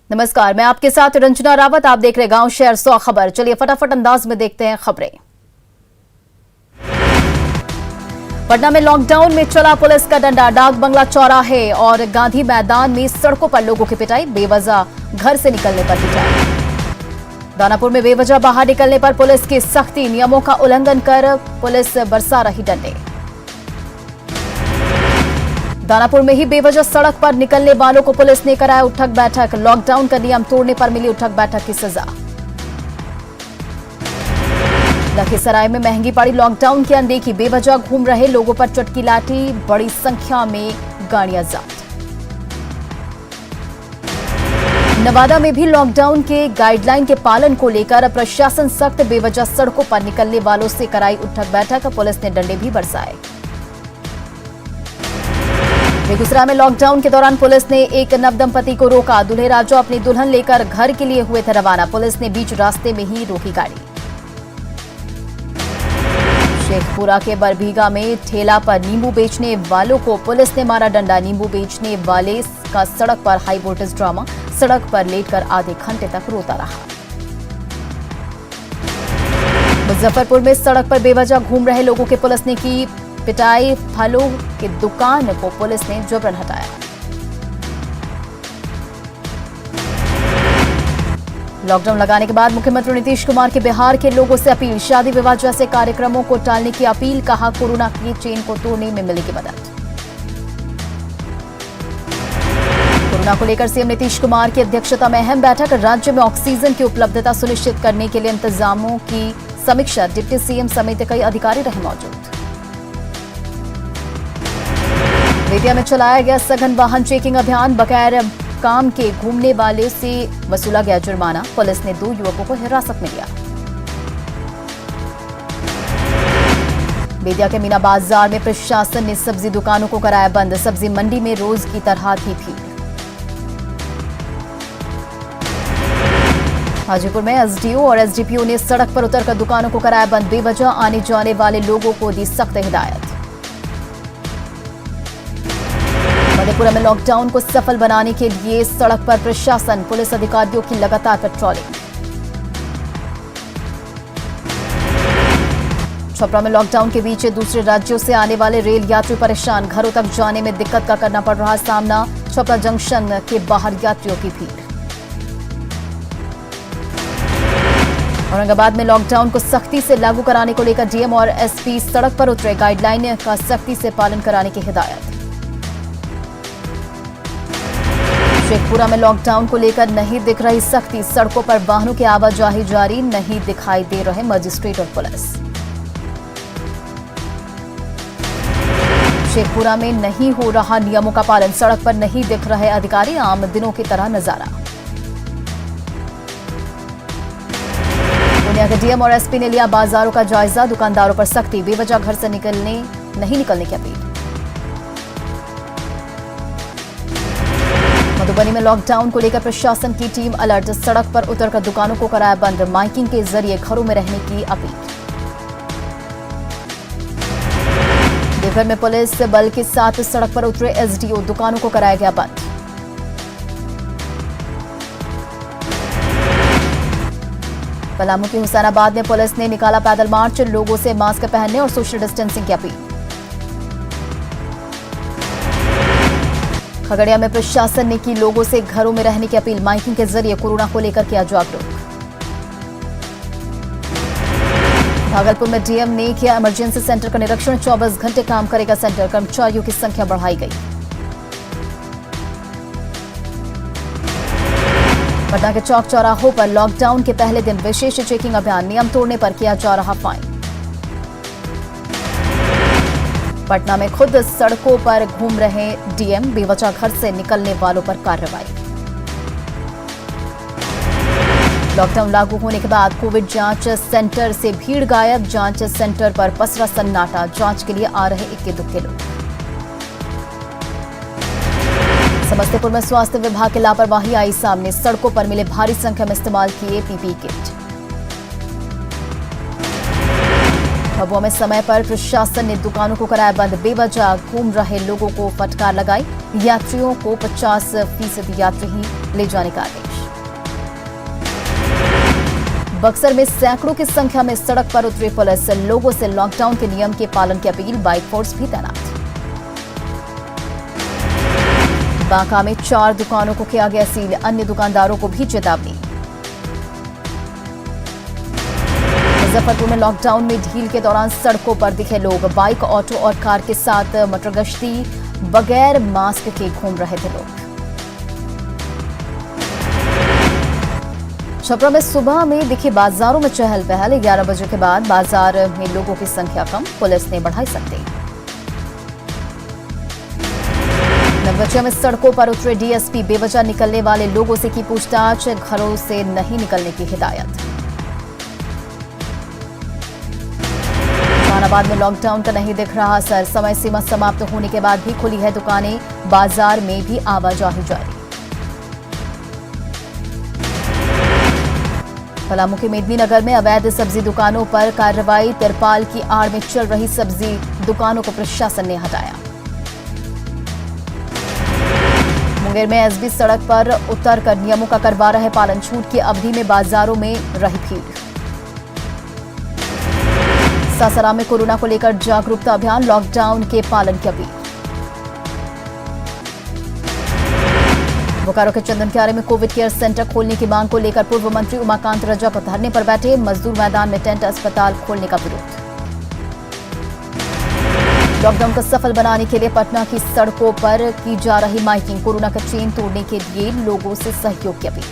नमस्कार, मैं आपके साथ रंजना रावत। आप देख रहे गांव शहर 100 खबर। चलिए फटाफट अंदाज में देखते हैं खबरें। पटना में लॉकडाउन में चला पुलिस का डंडा। डाक बंगला चौराहे और गांधी मैदान में सड़कों पर लोगों की पिटाई, बेवजह घर से निकलने पर पिटाई। दानापुर में बेवजह बाहर निकलने पर पुलिस की सख्ती, नियमों का उल्लंघन कर पुलिस बरसा रही डंडे। दानापुर में ही बेवजह सड़क पर निकलने वालों को पुलिस ने कराया उठक बैठक। लॉकडाउन का नियम तोड़ने पर मिली उठक बैठक की सजा। लखीसराय में महंगी पड़ी लॉकडाउन की अनदेखी, बेवजह घूम रहे लोगों पर चुटकी लाठी, बड़ी संख्या में गाड़ियां जब्त। नवादा में भी लॉकडाउन के गाइडलाइन के पालन को लेकर प्रशासन सख्त, बेवजह सड़कों पर निकलने वालों से कराई उठक बैठक। पुलिस ने डंडे भी बरसाए। बेगूसराय में लॉकडाउन के दौरान पुलिस ने एक नवदंपति को रोका। दूल्हे राजा अपनी दुल्हन लेकर घर के लिए हुए थे रवाना। पुलिस ने बीच रास्ते में ही रोकी गाड़ी। शेखपुरा के बरबीघा में ठेला पर नींबू बेचने वालों को पुलिस ने मारा डंडा। नींबू बेचने वाले का सड़क पर हाई वोल्टेज ड्रामा, सड़क पर लेटकर आधे घंटे तक रोता रहा। मुजफ्फरपुर में सड़क पर बेवजह घूम रहे लोगों के पुलिस ने की पिटाई। फलों की दुकान को पुलिस ने जबरन हटाया। लॉकडाउन लगाने के बाद मुख्यमंत्री नीतीश कुमार की बिहार के लोगों से अपील, शादी विवाह जैसे कार्यक्रमों को टालने की अपील। कहा, कोरोना की चेन को तोड़ने में मिलेगी मदद। कोरोना को लेकर सीएम नीतीश कुमार की अध्यक्षता में अहम बैठक। राज्य में ऑक्सीजन की उपलब्धता सुनिश्चित करने के लिए इंतजामों की समीक्षा। डिप्टी सीएम समेत कई अधिकारी रहे मौजूद। बेतिया में चलाया गया सघन वाहन चेकिंग अभियान। बगैर काम के घूमने वाले से वसूला गया जुर्माना। पुलिस ने 2 युवकों को हिरासत में लिया। बेतिया के मीना बाजार में प्रशासन ने सब्जी दुकानों को कराया बंद। सब्जी मंडी में रोज की तरह थी भीड़। हाजीपुर में एसडीओ और एसडीपीओ ने सड़क पर उतरकर दुकानों को कराया बंद। बेवजह आने जाने वाले लोगों को दी सख्त हिदायत। मधेपुरा में लॉकडाउन को सफल बनाने के लिए सड़क पर प्रशासन, पुलिस अधिकारियों की लगातार पेट्रोलिंग। छपरा में लॉकडाउन के बीच दूसरे राज्यों से आने वाले रेल यात्री परेशान। घरों तक जाने में दिक्कत का करना पड़ रहा सामना। छपरा जंक्शन के बाहर यात्रियों की भीड़। औरंगाबाद में लॉकडाउन को सख्ती से लागू कराने को लेकर डीएम और एसपी सड़क पर उतरे। गाइडलाइन का सख्ती से पालन कराने की हिदायत। शेखपुरा में लॉकडाउन को लेकर नहीं दिख रही सख्ती। सड़कों पर वाहनों की आवाजाही जारी, नहीं दिखाई दे रहे मजिस्ट्रेट और पुलिस। शेखपुरा में नहीं हो रहा नियमों का पालन। सड़क पर नहीं दिख रहे अधिकारी, आम दिनों की तरह नजारा। पूर्णिया के डीएम और एसपी ने लिया बाजारों का जायजा। दुकानदारों पर सख्ती, बेवजह घर से नहीं निकलने की अपील। मधुबनी में लॉकडाउन को लेकर प्रशासन की टीम अलर्ट। सड़क पर उतरकर दुकानों को कराया बंद। माइकिंग के जरिए घरों में रहने की अपील। देवघर में पुलिस बल के साथ सड़क पर उतरे एसडीओ, दुकानों को कराया गया बंद। पलामू के हुसैनाबाद में पुलिस ने निकाला पैदल मार्च। लोगों से मास्क पहनने और सोशल डिस्टेंसिंग की अपील। खगड़िया में प्रशासन ने की लोगों से घरों में रहने की अपील। माइकिंग के जरिए कोरोना को लेकर किया जागरूक। भागलपुर में डीएम ने किया इमरजेंसी सेंटर का निरीक्षण। 24 घंटे काम करेगा सेंटर। कर्मचारियों की संख्या बढ़ाई गई। पटना के चौक चौराहों पर लॉकडाउन के पहले दिन विशेष चेकिंग अभियान। नियम तोड़ने पर किया जा रहा फाइन। पटना में खुद सड़कों पर घूम रहे डीएम, बेवजह घर से निकलने वालों पर कार्रवाई। लॉकडाउन लागू होने के बाद कोविड जांच सेंटर से भीड़ गायब। जांच सेंटर पर पसरा सन्नाटा। जांच के लिए आ रहे इक्के दुक्के लोग। समस्तीपुर में स्वास्थ्य विभाग की लापरवाही आई सामने। सड़कों पर मिले भारी संख्या में इस्तेमाल किए पीपीई किट। भभुआ में समय पर प्रशासन ने दुकानों को कराया बंद। बेवजह घूम रहे लोगों को फटकार लगाई। यात्रियों को 50% यात्री ही ले जाने का आदेश। बक्सर में सैकड़ों की संख्या में सड़क पर उतरी पुलिस, लोगों से लॉकडाउन के नियम के पालन की अपील, बाइक फोर्स भी तैनात। बांका में 4 दुकानों को किया गया सील, अन्य दुकानदारों को भी चेतावनी। मुजफ्फरपुर में लॉकडाउन में ढील के दौरान सड़कों पर दिखे लोग, बाइक, ऑटो और कार के साथ मोटर गश्ती, बगैर मास्क के घूम रहे थे लोग। छपरा में सुबह में दिखी बाजारों में चहल पहल, 11 बजे के बाद बाजार में लोगों की संख्या कम, पुलिस ने बढ़ाई सख्ती। नवगछिया में सड़कों पर उतरे डीएसपी, बेवजह निकलने वाले लोगों से की पूछताछ, घरों से नहीं निकलने की हिदायत। जहानाबाद में लॉकडाउन का नहीं दिख रहा असर, समय सीमा समाप्त होने के बाद भी खुली है दुकानें, बाजार में भी आवाजाही जारी। पलामू के मेदिनीनगर में अवैध सब्जी दुकानों पर कार्रवाई, तिरपाल की आड़ में चल रही सब्जी दुकानों को प्रशासन ने हटाया। मुंगेर में एसबी सड़क पर उतरकर नियमों का करवा रहे पालन, छूट की अवधि में बाजारों में रही भीड़। सासाराम में कोरोना को लेकर जागरूकता अभियान, लॉकडाउन के पालन की अपील। बोकारो के चंदनकियारे में कोविड केयर सेंटर खोलने की मांग को लेकर पूर्व मंत्री उमाकांत रजक धरने पर बैठे, मजदूर मैदान में टेंट अस्पताल खोलने का विरोध। लॉकडाउन को सफल बनाने के लिए पटना की सड़कों पर की जा रही माइकिंग, कोरोना का चेन तोड़ने के लिए लोगों से सहयोग की अपील।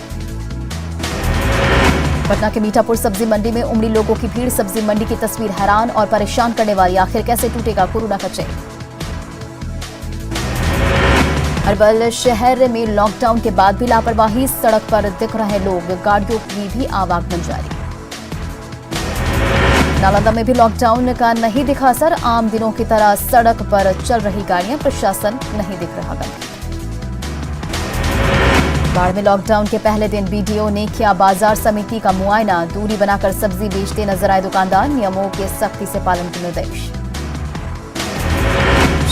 पटना के मीठापुर सब्जी मंडी में उमड़ी लोगों की भीड़, सब्जी मंडी की तस्वीर हैरान और परेशान करने वाली, आखिर कैसे टूटेगा कोरोना का चेन। अरवल शहर में लॉकडाउन के बाद भी लापरवाही, सड़क पर दिख रहे लोग, गाड़ियों की भी आवागमन जारी। नालंदा में भी लॉकडाउन का नहीं दिखा असर, आम दिनों की तरह सड़क पर चल रही गाड़ियां, प्रशासन नहीं दिख रहा गंभीर। बाढ़ में लॉकडाउन के पहले दिन बीडीओ ने किया बाजार समिति का मुआयना, दूरी बनाकर सब्जी बेचते नजर आए दुकानदार, नियमों के सख्ती से पालन के निर्देश।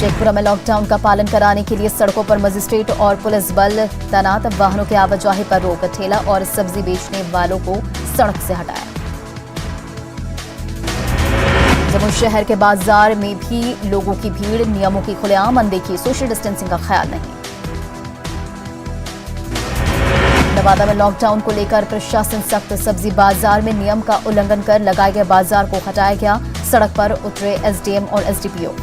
शेखपुरा में लॉकडाउन का पालन कराने के लिए सड़कों पर मजिस्ट्रेट और पुलिस बल तैनात, वाहनों की आवाजाही पर रोक, ठेला और सब्जी बेचने वालों को सड़क से हटाया। जम्मू शहर के बाजार में भी लोगों की भीड़, नियमों की खुलेआम अनदेखी, सोशल डिस्टेंसिंग का ख्याल नहीं। नवादा में लॉकडाउन को लेकर प्रशासन सख्त, सब्जी बाजार में नियम का उल्लंघन कर लगाए गए बाजार को हटाया गया, सड़क पर उतरे एसडीएम और एसडीपीओ।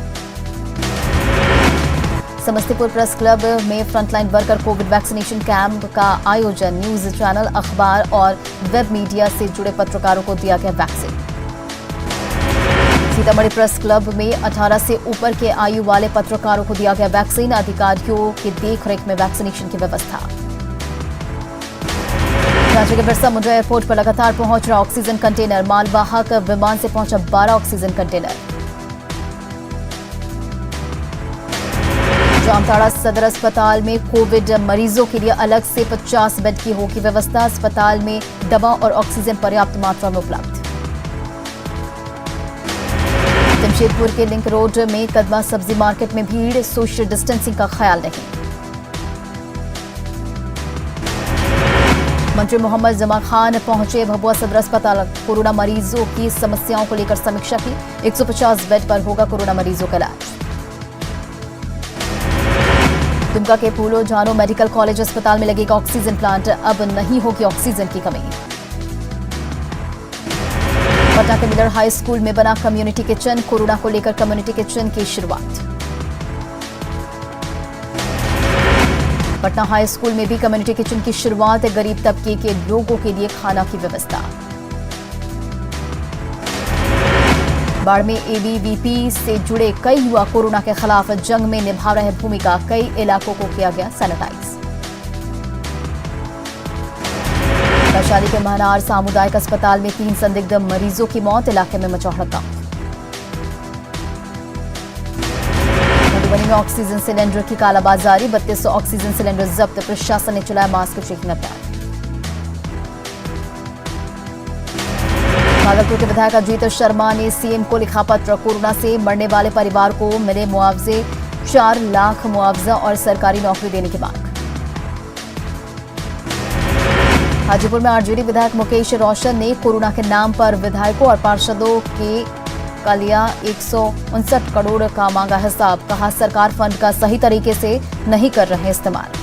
समस्तीपुर प्रेस क्लब में frontline worker Covid vaccination camp का आयोजन, न्यूज चैनल, अखबार और वेब मीडिया से जुड़े पत्रकारों को दिया गया वैक्सीन। सीतामढ़ी प्रेस क्लब में 18 से ऊपर के आयु वाले पत्रकारों को दिया गया वैक्सीन, अधिकारियों की देखरेख में वैक्सीनेशन की व्यवस्था। राज्य के बिरसा मुंडा एयरपोर्ट पर लगातार पहुंच रहा ऑक्सीजन कंटेनर, मालवाहक विमान से पहुंचा 12 ऑक्सीजन कंटेनर। जामताड़ा सदर अस्पताल में कोविड मरीजों के लिए अलग से 50 बेड की होगी व्यवस्था, अस्पताल में दवा और ऑक्सीजन पर्याप्त मात्रा में उपलब्ध। जमशेदपुर के लिंक रोड में कदमा सब्जी मार्केट में भीड़, सोशल डिस्टेंसिंग का ख्याल नहीं। मंत्री मोहम्मद जमा खान पहुंचे भभुआ सदर अस्पताल, कोरोना मरीजों की समस्याओं को लेकर समीक्षा की, 150 बेड पर होगा कोरोना मरीजों का इलाज। दुमका के फूलो जानो मेडिकल कॉलेज अस्पताल में लगेगा ऑक्सीजन प्लांट, अब नहीं होगी ऑक्सीजन की कमी। पटना के मिलर हाई स्कूल में बना कम्युनिटी किचन, कोरोना को लेकर कम्युनिटी किचन की शुरुआत। पटना हाई स्कूल में भी कम्युनिटी किचन की शुरुआत, गरीब तबके के लोगों के लिए खाना की व्यवस्था। बाढ़ में एबीवीपी से जुड़े कई युवा कोरोना के खिलाफ जंग में निभा रहे भूमिका, कई इलाकों को किया गया सैनिटाइज। वैशाली के महनार सामुदायिक अस्पताल में 3 संदिग्ध मरीजों की मौत, इलाके में मचा हड़कंप। मधुबनी में ऑक्सीजन सिलेंडर की कालाबाजारी, 3200 ऑक्सीजन सिलेंडर जब्त, प्रशासन ने चलाया मास्क चेकिंग अभियान। भागलपुर के विधायक अजीत शर्मा ने सीएम को लिखा पत्र, कोरोना से मरने वाले परिवार को मिले मुआवजे, 4 लाख मुआवजा और सरकारी नौकरी देने की मांग। हाजीपुर में आरजेडी विधायक मुकेश रोशन ने कोरोना के नाम पर विधायकों और पार्षदों के का लिया 159 करोड़ का मांगा हिसाब। कहा सरकार फंड का सही तरीके से नहीं कर रहे इस्तेमाल।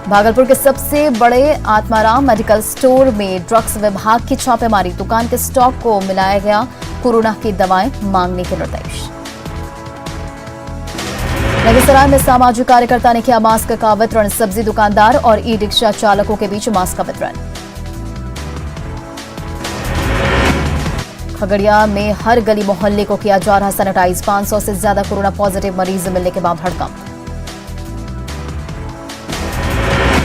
भागलपुर के सबसे बड़े आत्माराम मेडिकल स्टोर में ड्रग्स विभाग की छापेमारी। दुकान के स्टॉक को मिलाया गया कोरोना की दवाएं मांगने के निर्देश। बेगूसराय में सामाजिक कार्यकर्ता ने किया मास्क का वितरण। सब्जी दुकानदार और ई रिक्शा चालकों के बीच मास्क का वितरण। खगड़िया में हर गली मोहल्ले को किया जा रहा सैनिटाइज। 500 से ज्यादा कोरोना पॉजिटिव मरीज मिलने के बाद हड़कंप।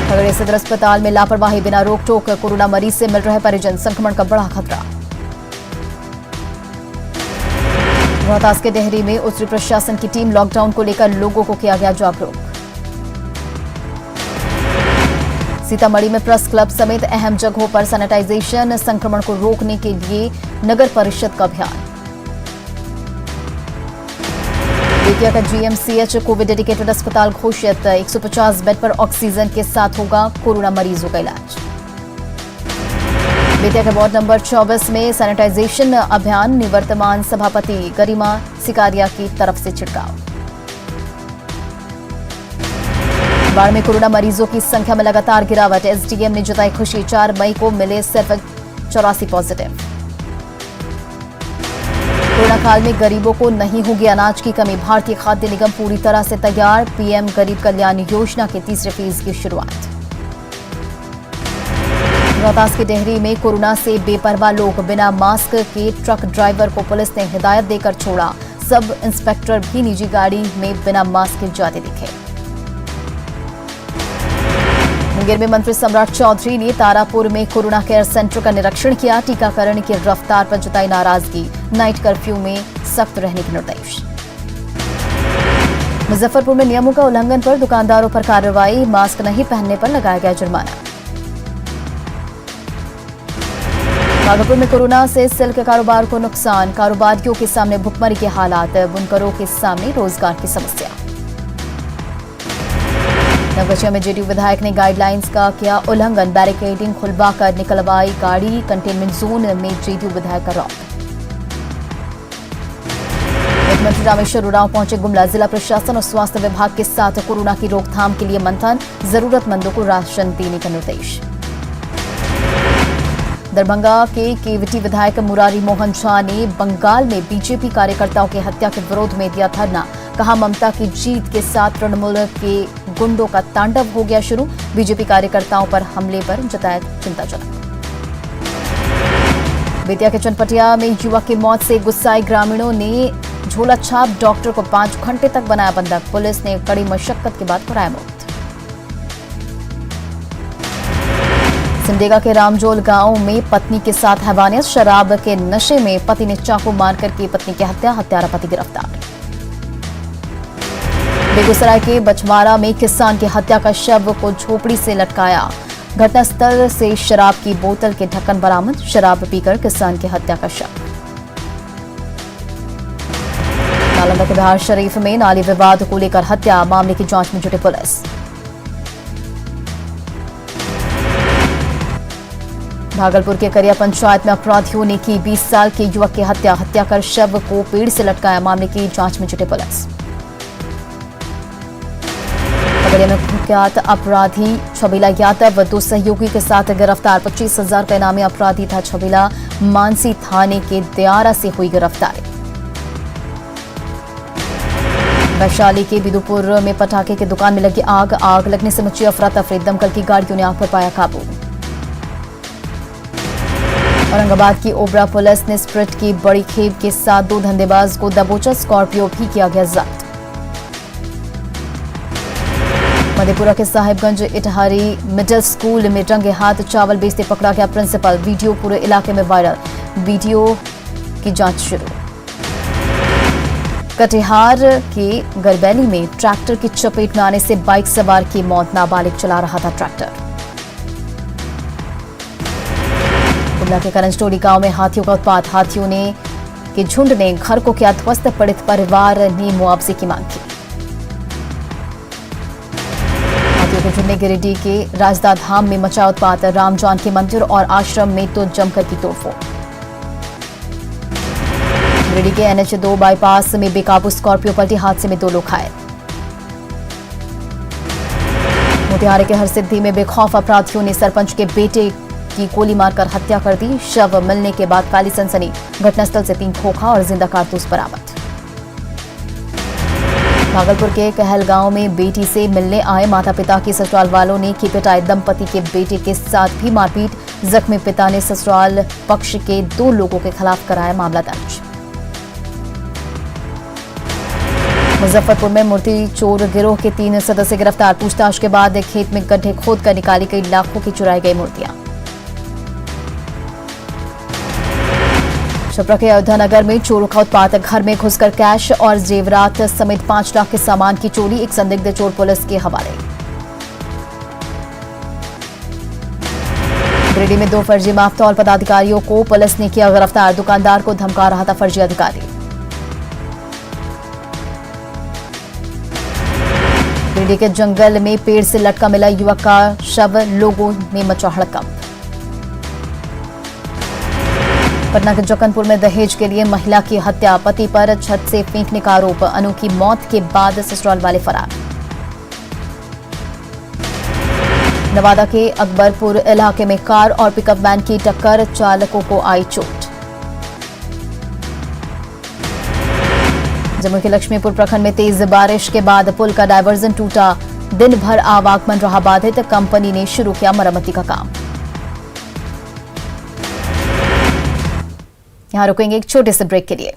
खगड़िया सदर अस्पताल में लापरवाही बिना रोक टोक कोरोना मरीज से मिल रहे परिजन। संक्रमण का बड़ा खतरा। रोहतास के डेहरी में उत्तरी प्रशासन की टीम लॉकडाउन को लेकर लोगों को किया गया जागरूक। सीतामढ़ी में प्रेस क्लब समेत अहम जगहों पर सैनिटाइजेशन। संक्रमण को रोकने के लिए नगर परिषद का अभियान। बेतिया का जीएमसीएच कोविड डेडिकेटेड अस्पताल घोषित। 150 बेड पर ऑक्सीजन के साथ होगा कोरोना मरीजों का इलाज। बेतिया के वार्ड नंबर 24 में सैनिटाइजेशन अभियान। निवर्तमान सभापति गरिमा सिकारिया की तरफ से छिड़काव। बाढ़ में कोरोना मरीजों की संख्या में लगातार गिरावट। एसडीएम ने जताई खुशी। 4 मई को मिले सिर्फ 84 पॉजिटिव। कोरोना काल में गरीबों को नहीं होगी अनाज की कमी। भारतीय खाद्य निगम पूरी तरह से तैयार। पीएम गरीब कल्याण योजना के तीसरे फेज की शुरुआत। रोहतास की डेहरी में कोरोना से बेपरवाह लोग। बिना मास्क के ट्रक ड्राइवर को पुलिस ने हिदायत देकर छोड़ा। सब इंस्पेक्टर भी निजी गाड़ी में बिना मास्क के जाते दिखे। मुंगेर में मंत्री सम्राट चौधरी ने तारापुर में कोरोना केयर सेंटर का निरीक्षण किया। टीकाकरण की रफ्तार पर जताई नाराजगी। नाइट कर्फ्यू में सख्त रहने के निर्देश। मुजफ्फरपुर में नियमों का उल्लंघन पर दुकानदारों पर कार्रवाई। मास्क नहीं पहनने पर लगाया गया जुर्माना। भागलपुर में कोरोना से सिल्क कारोबार को नुकसान। कारोबारियों के सामने भुखमरी के हालात। बुनकरों के सामने रोजगार की समस्या। नवगछिया में जेडीयू विधायक ने गाइडलाइंस का किया उल्लंघन। बैरिकेडिंग खुलवाकर निकलवाई गाड़ी। कंटेनमेंट जोन में जेडीयू विधायक का रौब। मुख्यमंत्री रामेश्वर उरांव पहुंचे गुमला। जिला प्रशासन और स्वास्थ्य विभाग के साथ कोरोना की रोकथाम के लिए मंथन। जरूरतमंदों को राशन देने का निर्देश। दरभंगा के केवटी विधायक मुरारी मोहन झा ने बंगाल में बीजेपी कार्यकर्ताओं की हत्या के विरोध में दिया धरना। कहा ममता की जीत के साथ तृणमूल के गुंडों का तांडव हो गया शुरू। बीजेपी कार्यकर्ताओं पर हमले पर जताया चिंताजनक। बेतिया के चनपटिया में युवक की मौत से गुस्साए ग्रामीणों ने झोला छाप डॉक्टर को 5 घंटे तक बनाया बंधक। पुलिस ने कड़ी मशक्कत के बाद कराया मुक्त। सिमडेगा के रामजोल गांव में पत्नी के साथ हैवानियत। शराब के नशे में पति ने चाकू मारकर की पत्नी की हत्या। हत्यारा पति गिरफ्तार। बेगूसराय के बछवाड़ा में किसान की हत्या का शव को झोपड़ी से लटकाया। घटनास्थल से शराब की बोतल के ढक्कन बरामद। शराब पीकर किसान की हत्या का शव। नालंदा के बिहार शरीफ में नाली विवाद को लेकर हत्या। मामले की जांच में जुटी पुलिस। भागलपुर के करिया पंचायत में अपराधियों ने की 20 साल के युवक की हत्या। हत्या कर शव को पेड़ से लटकाया। मामले की जांच में जुटी पुलिस। खगड़िया में कुख्यात अपराधी छबीला यादव 2 सहयोगी के साथ गिरफ्तार। 25,000 का इनामी अपराधी था छबीला। मानसी थाने के दियारा से हुई गिरफ्तारी। वैशाली के बिदुपुर में पटाखे की दुकान में लगी आग। आग लगने से मची अफरा तफरी। दमकल की गाड़ियों ने आग पर पाया काबू। औरंगाबाद की ओबरा पुलिस ने स्प्रिट की बड़ी खेप के साथ 2 धंधेबाज को दबोचा। स्कॉर्पियो भी किया गया जब्त। मधेपुरा के साहिबगंज इटहारी मिडिल स्कूल में रंगे हाथ चावल बेचते पकड़ा गया प्रिंसिपल। वीडियो पूरे इलाके में वायरल। वीडियो की जांच शुरू। कटिहार के गरबैली में ट्रैक्टर की चपेट में आने से बाइक सवार की मौत। नाबालिग चला रहा था ट्रैक्टर। गुमला के करंजटोली गांव में हाथियों का उत्पात। हाथियों के झुंड ने घर को किया ध्वस्त। पीड़ित परिवार ने मुआवजे की मांग की। वीडियो के जुड़ने गिरिडीह के राजदा धाम में मचा उत्पात। राम जानकी मंदिर और आश्रम में तो जमकर की तोड़फोड़। गिरिडीह के NH2 बाईपास में बेकाबू स्कॉर्पियो पलटी, हादसे में 2 लोग घायल। मोतिहारी के हरसिद्धि में बेखौफ अपराधियों ने सरपंच के बेटे की गोली मारकर हत्या कर दी। शव मिलने के बाद काली सनसनी। घटनास्थल से 3 खोखा और जिंदा कारतूस बरामद। भागलपुर के कहलगांव में बेटी से मिलने आए माता पिता की ससुराल वालों ने की पिटाई। दंपति के बेटे के साथ भी मारपीट। जख्मी पिता ने ससुराल पक्ष के 2 लोगों के खिलाफ कराया मामला दर्ज। मुजफ्फरपुर में मूर्ति चोर गिरोह के 3 सदस्य गिरफ्तार। पूछताछ के बाद एक खेत में गड्ढे खोदकर निकाली गई लाखों की चुराई गई मूर्तियां। छपरा के अयोध्या नगर में चोरों का उत्पात। घर में घुसकर कैश और जेवरात समेत 5 लाख के सामान की चोरी। एक संदिग्ध चोर पुलिस के हवाले। गिरिडीह में 2 फर्जी माफतौल पदाधिकारियों को पुलिस ने किया गिरफ्तार। दुकानदार को धमका रहा था फर्जी अधिकारी। गिरिडीह के जंगल में पेड़ से लटका मिला युवक का शव। लोगों में मचा हड़कंप। पटना के जक्कनपुर में दहेज के लिए महिला की हत्या। पति पर छत से फेंकने का आरोप। अनोखी मौत के बाद ससुराल वाले फरार। नवादा के अकबरपुर इलाके में कार और पिकअप वैन की टक्कर। चालकों को आई चोट। जम्मू के लक्ष्मीपुर प्रखंड में तेज बारिश के बाद पुल का डायवर्जन टूटा। दिन भर आवागमन रहा बाधित। कंपनी ने शुरू किया मरम्मती का काम। यहां रुकेंगे एक छोटे से ब्रेक के लिए।